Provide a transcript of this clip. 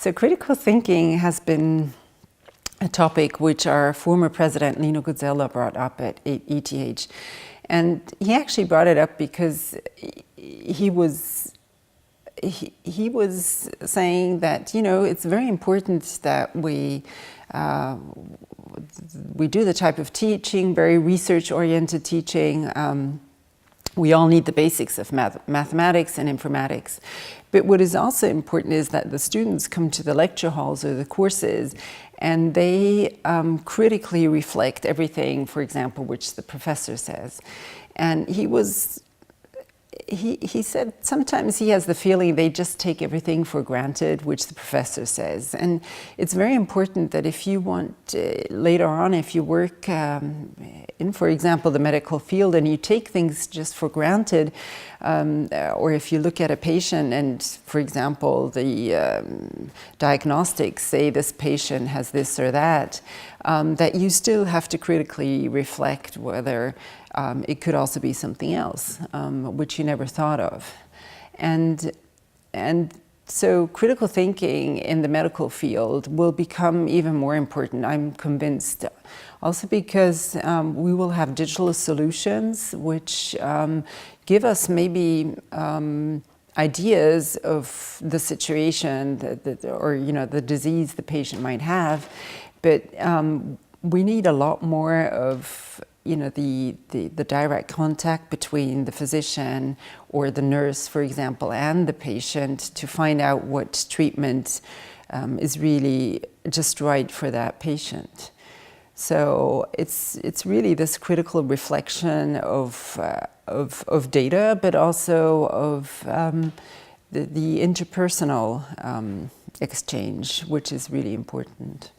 So critical thinking has been a topic which our former president, Lino Guzzella, brought up at ETH. And he actually brought it up because he was saying that, you know, it's very important that we do the type of teaching, very research-oriented teaching. We all need the basics of mathematics and informatics. But what is also important is that the students come to the lecture halls or the courses and they critically reflect everything, for example, which the professor says. And he said sometimes he has the feeling they just take everything for granted, which the professor says. And it's very important that if you want, later on, if you work in, for example, the medical field and you take things just for granted, or if you look at a patient and, for example, the diagnostics say this patient has this or that, that you still have to critically reflect whether it could also be something else, which you never thought of. And so critical thinking in the medical field will become even more important, I'm convinced. Also because we will have digital solutions which give us maybe ideas of the situation or, you know, the disease the patient might have, but we need a lot more of, you know, the direct contact between the physician or the nurse, for example, and the patient to find out what treatment is really just right for that patient. So it's really this critical reflection of data, but also of the interpersonal exchange, which is really important.